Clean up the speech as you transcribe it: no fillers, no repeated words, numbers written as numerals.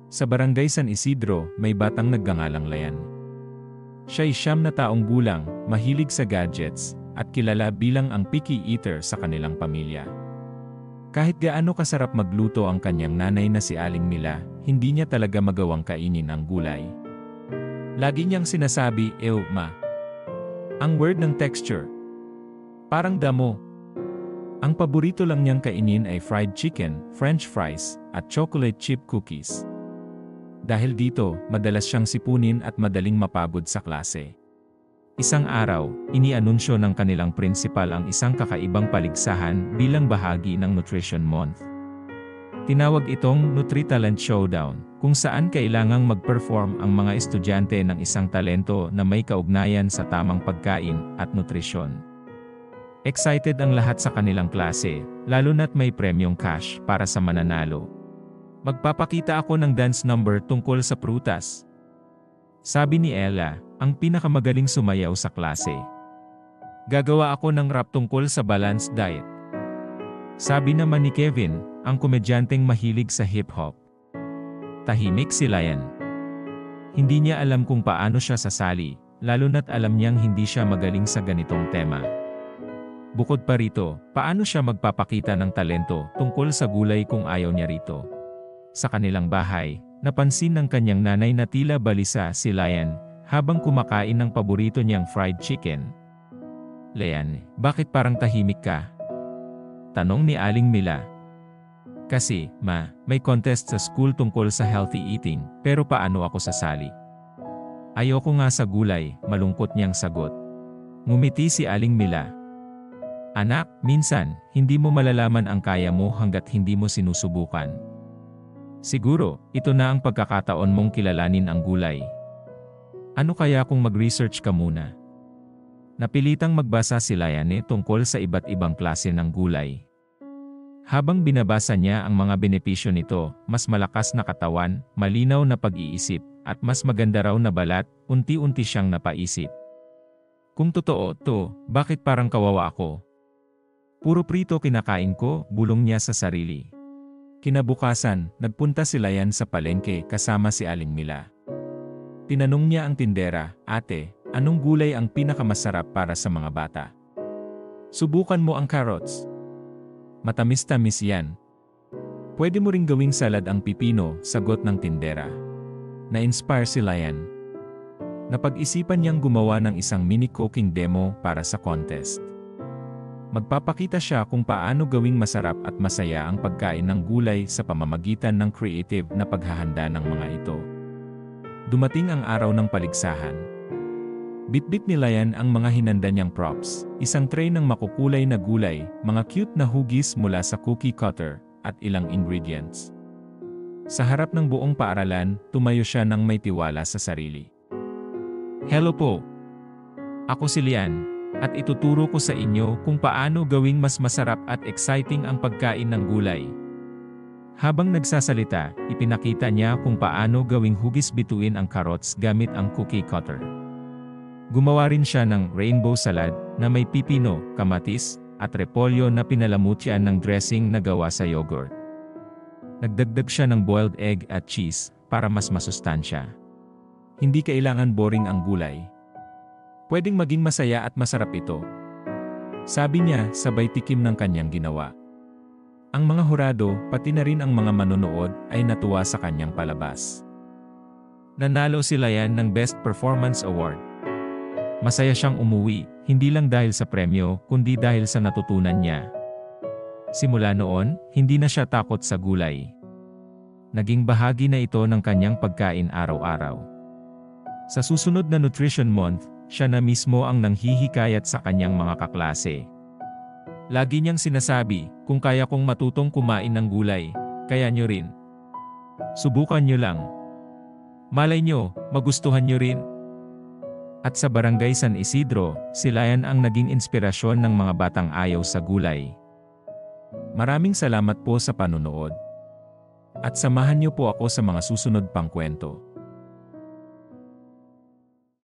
Sa barangay San Isidro, may batang nagngangalang Layan. Siya'y 9 na taong gulang, mahilig sa gadgets, at kilala bilang ang picky eater sa kanilang pamilya. Kahit gaano kasarap magluto ang kanyang nanay na si Aling Mila, hindi niya talaga magawang kainin ang gulay. Lagi niyang sinasabi, "Ew, ma." Ang word ng texture. Parang damo. Ang paborito lang niyang kainin ay fried chicken, french fries, at chocolate chip cookies. Dahil dito, madalas siyang sipunin at madaling mapagod sa klase. Isang araw, inianunsyo ng kanilang principal ang isang kakaibang paligsahan bilang bahagi ng Nutrition Month. Tinawag itong Nutri-Talent Showdown, kung saan kailangang mag-perform ang mga estudyante ng isang talento na may kaugnayan sa tamang pagkain at nutrisyon. Excited ang lahat sa kanilang klase, lalo na't may premyong cash para sa mananalo. "Magpapakita ako ng dance number tungkol sa prutas," sabi ni Ella, ang pinakamagaling sumayaw sa klase. "Gagawa ako ng rap tungkol sa balanced diet," sabi naman ni Kevin, ang komedyanteng mahilig sa hip-hop. Tahimik si Layan. Hindi niya alam kung paano siya sasali, lalo na't alam niyang hindi siya magaling sa ganitong tema. Bukod pa rito, paano siya magpapakita ng talento tungkol sa gulay kung ayaw niya rito? Sa kanilang bahay, napansin ng kanyang nanay na tila balisa si Layan habang kumakain ng paborito niyang fried chicken. "Layan, bakit parang tahimik ka?" tanong ni Aling Mila. "Kasi, ma, may contest sa school tungkol sa healthy eating, pero paano ako sasali?" "Ayoko nga sa gulay," malungkot niyang sagot. Ngumiti si Aling Mila. "Anak, minsan, hindi mo malalaman ang kaya mo hanggat hindi mo sinusubukan. Siguro, ito na ang pagkakataon mong kilalanin ang gulay. Ano kaya kung mag-research ka muna?" Napilitang magbasa si Layane tungkol sa iba't ibang klase ng gulay. Habang binabasa niya ang mga benepisyo nito, mas malakas na katawan, malinaw na pag-iisip, at mas maganda raw na balat, unti-unti siyang napaisip. "Kung totoo to, bakit parang kawawa ako? Puro prito kinakain ko," bulong niya sa sarili. Kinabukasan, nagpunta si Layan sa palengke kasama si Aling Mila. Tinanong niya ang tindera, "Ate, anong gulay ang pinakamasarap para sa mga bata? Subukan mo ang carrots. Matamis-tamis yan. Pwede mo ring gawing salad ang pipino," sagot ng tindera. Na-inspire si Layan. Napag-isipan niyang gumawa ng isang mini cooking demo para sa contest. Magpapakita siya kung paano gawing masarap at masaya ang pagkain ng gulay sa pamamagitan ng creative na paghahanda ng mga ito. Dumating ang araw ng paligsahan. Bitbit ni Layan ang mga hinanda niyang props, isang tray ng makukulay na gulay, mga cute na hugis mula sa cookie cutter, at ilang ingredients. Sa harap ng buong paaralan, tumayo siya ng may tiwala sa sarili. "Hello po. Ako si Lian, at ituturo ko sa inyo kung paano gawing mas masarap at exciting ang pagkain ng gulay." Habang nagsasalita, ipinakita niya kung paano gawing hugis bituin ang carrots gamit ang cookie cutter. Gumawa rin siya ng rainbow salad na may pipino, kamatis, at repolyo na pinalamutyan ng dressing na gawa sa yogurt. Nagdagdag siya ng boiled egg at cheese para mas masustansya. Hindi kailangan boring ang gulay. Pwedeng maging masaya at masarap ito, sabi niya sabay tikim ng kanyang ginawa. Ang mga hurado, pati na rin ang mga manonood, ay natuwa sa kanyang palabas. Nanalo si Layan ng Best Performance Award. Masaya siyang umuwi, hindi lang dahil sa premyo, kundi dahil sa natutunan niya. Simula noon, hindi na siya takot sa gulay. Naging bahagi na ito ng kanyang pagkain araw-araw. Sa susunod na Nutrition Month, siya na mismo ang nanghihikayat sa kanyang mga kaklase. Lagi niyang sinasabi, "Kung kaya kong matutong kumain ng gulay, kaya niyo rin. Subukan niyo lang. Malay niyo, magustuhan niyo rin." At sa barangay San Isidro, si Layan ang naging inspirasyon ng mga batang ayaw sa gulay. Maraming salamat po sa panunood. At samahan niyo po ako sa mga susunod pang kwento.